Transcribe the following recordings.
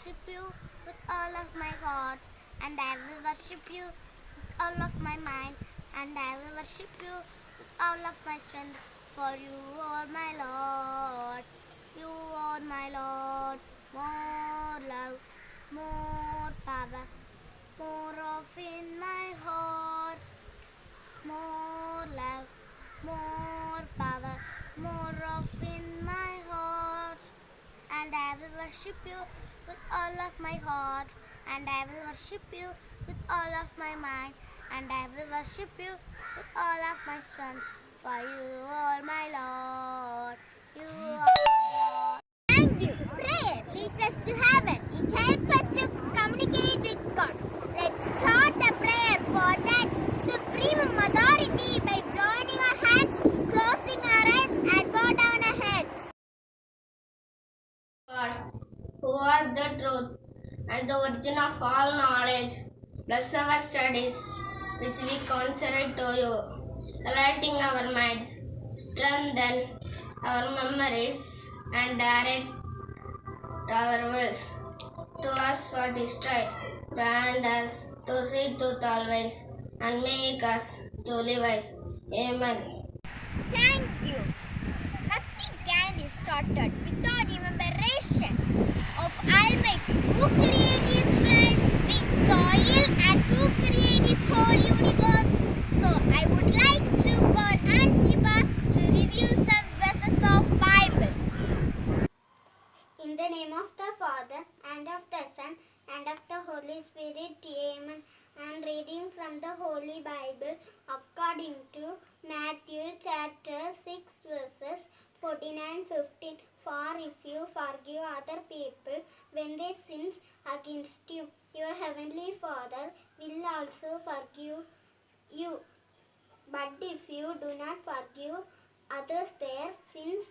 worship you with all of my heart, and I will worship you with all of my mind, and I will worship you with all of my strength. For you are my Lord, you are my Lord. More love, more power, more of in my heart. More love, more power, more of in my heart. And I will worship you with all of my heart, and I will worship you with all of my mind, and I will worship you with all of my strength. For you are my Lord, you are my Lord. Thank you. Prayer leads us to heaven. It helps us to communicate with God. Let's start the prayer for that supreme authority by joining our hands, closing our eyes, and bow down our heads. God, who are the truth and the origin of all knowledge, bless our studies, which we consecrate to you, enlightening our minds, strengthen our memories, and direct our wills to us what is right, grant us to see truth always, and make us to live wise. Amen. Thank you. Nothing can be started without rememberation of Almighty, who created His world with soil and who created His whole universe. So I would like to call Ansiba to review some verses of Bible. In the name of the Father, and of the Son, and of the Holy Spirit, Amen. I am reading from the Holy Bible according to Matthew chapter 6 verses 14 and 15. For if you forgive other people when they sin against you, your heavenly Father will also forgive you. But if you do not forgive others their sins,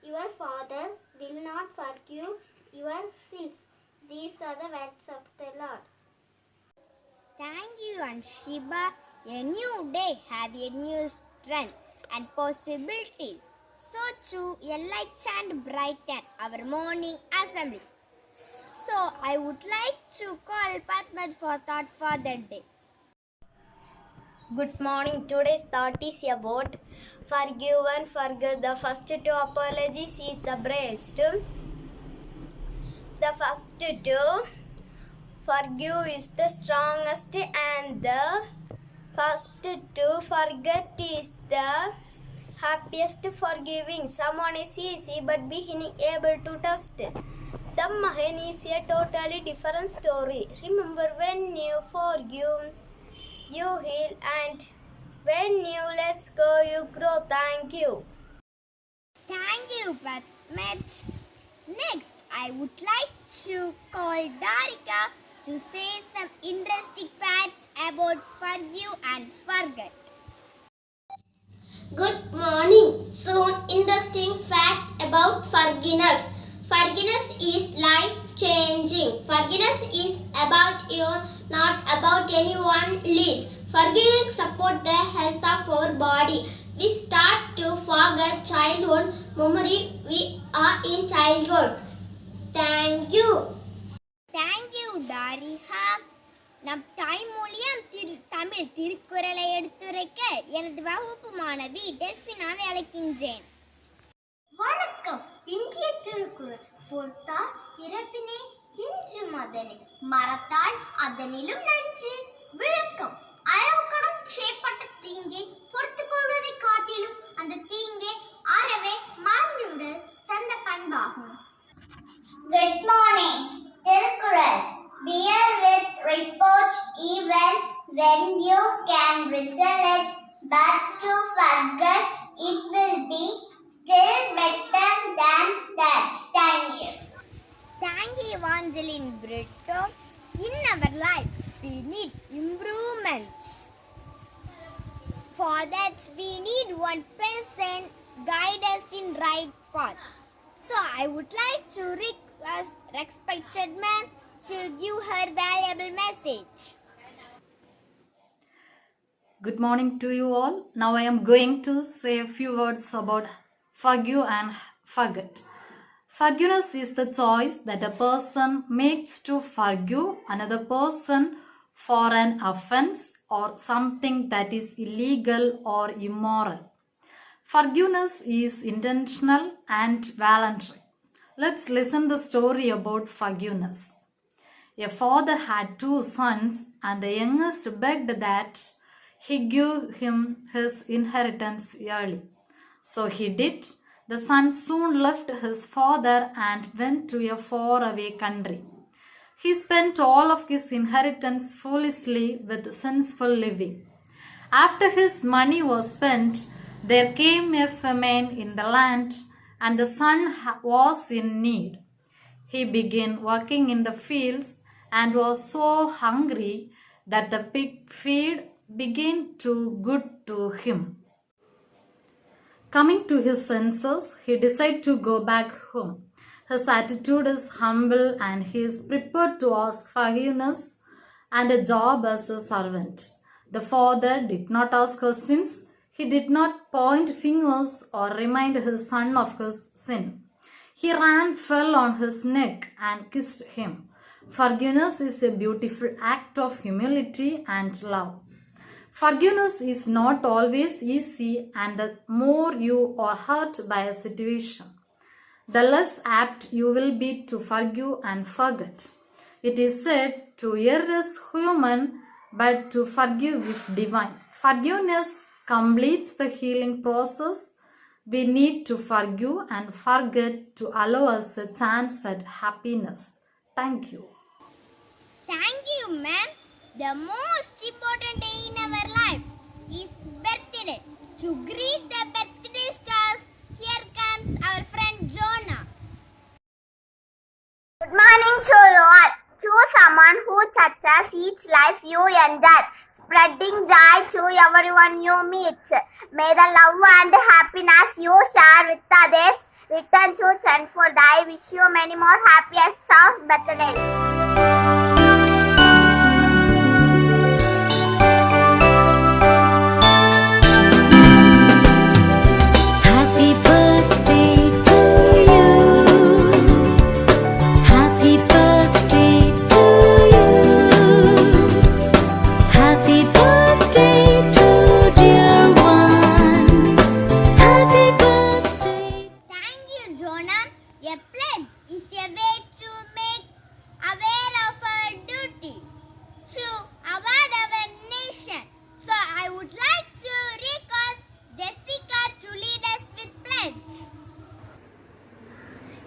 your Father will not forgive your sins. These are the words of the Lord. Thank you, Anshiba. A new day have a new strength and possibilities. So too, a light and brighten our morning assembly. So I would like to call Padmaj for thought for the day. Good morning. Today's thought is about forgive and forget. The first two apologies is the bravest. The first two, forgive is the strongest, and the first two, forget is the happiest. Forgiving someone is easy, but being able to trust them is a totally different story. Remember, when you forgive, you heal, and when you let go, you grow. Thank you. Thank you, Padmaj. Next, I would like to call Darika to say some interesting facts about forgive and forget. Good morning. Soon, interesting fact about forgiveness. Forgiveness is life changing. Forgiveness is about you, not about anyone else. Forgiving support the health of our body. We start to forget childhood memory. We are in childhood. Thank you. Thank you, Darika. நம் தாய்மொழியாம் தமிழ் திருக்குறளை எடுத்துரைக்க எனது வகுப்பு மாணவி டெல்பினாவை அழைக்கின்றேன். வணக்கம். இன்றைய திருக்குறள், பொறுத்தால் இறப்பினை என்று மதனை, மறத்தால் அதனிலும் நன்று. விளக்கம்: அளவுக்கடம் செய்யப்பட்ட தீங்கை பொறுத்துக் கொள்வதை காட்டிலும் அந்த தீங்கை அறவே மறந்துவிடல் சிறந்த பண்பாகும். Good morning. Tirukkural. Bear with reproach even when you can recollect, but to forget it will be still better than that. Thank you. Thank you, Evangeline Brito. In our life, we need improvements. For that, we need one person guide us in right path. So I would like to request respected ma'am to give her valuable message. Good morning to you all. Now I am going to say a few words about forgive and forget. Forgiveness is the choice that a person makes to forgive another person for an offense or something that is illegal or immoral. Forgiveness is intentional and voluntary. Let's listen the story about forgiveness. A father had two sons, and the youngest begged that he give him his inheritance early. So he did. The son soon left his father and went to a faraway country. He spent all of his inheritance foolishly with sinful living. After his money was spent, there came a famine in the land, and the son was in need. He began working in the fields and was so hungry that the pig feed began to good to him. Coming to his senses, he decided to go back home. His attitude is humble and he is prepared to ask forgiveness and a job as a servant. The father did not ask questions. He did not point fingers or remind his son of his sin. He ran, fell on his neck, and kissed him. Forgiveness is a beautiful act of humility and love. Forgiveness is not always easy, and the more you are hurt by a situation, the less apt you will be to forgive and forget. It is said, to err is human, but to forgive is divine. Forgiveness completes the healing process. We need to forgive and forget to allow us a chance at happiness. Thank you. Thank you, ma'am. The most important day in our life is birthday. To greet the birthday stars, here comes our friend Jonah. Good morning to you all. Choose someone who touches each life you enjoy, spreading joy to everyone you meet. May the love and happiness you share with others return to tenfold. I wish you many more happiest of birthdays. A pledge is a way to make aware of our duties to award our nation. So I would like to request Jessica to lead us with pledge.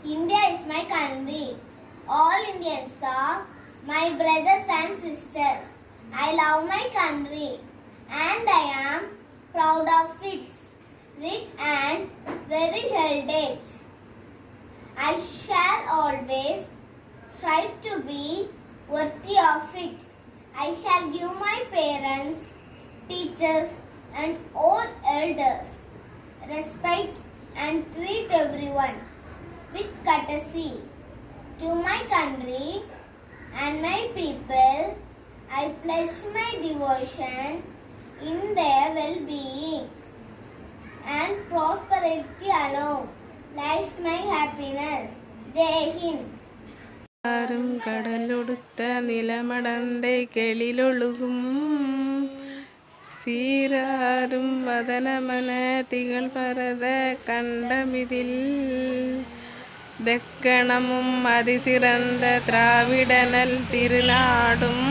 India is my country. All Indians are my brothers and sisters. I love my country and I am proud of its rich and very heritage. I shall always strive to be worthy of it. I shall give my parents, teachers and all elders respect and treat everyone with courtesy. To my country and my people, I pledge my devotion in their well-being and prosperity alone lies my happiness. Jai Hind. ആരും കടലൊടുത്ത നിലമടന്തെ കെളിലൊഴുകും സീരാരും വദനമന തികൾ പരത കണ്ടമിതിൽ ദക്കണമും അതിസിറந்த திராவிடனல் திருநாடும்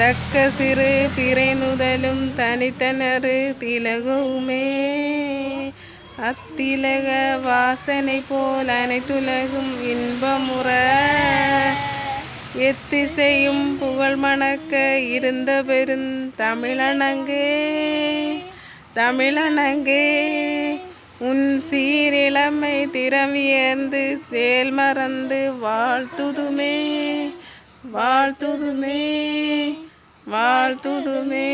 தக்க சிறு பிறை நுதலும் தனித்தனரு திலகவுமே அத்திலக வாசனை போல் அனைத்துலகும் இன்பமுற எத்திசையும் புகழ் மணக்க இருந்த பெரும் தமிழனங்கே தமிழனங்கே உன் சீரிழமை திறமியர்ந்து செயல் மறந்து வாழ்த்துதுமே வாழ்த்துதுமே வாழ்த்துதுமே.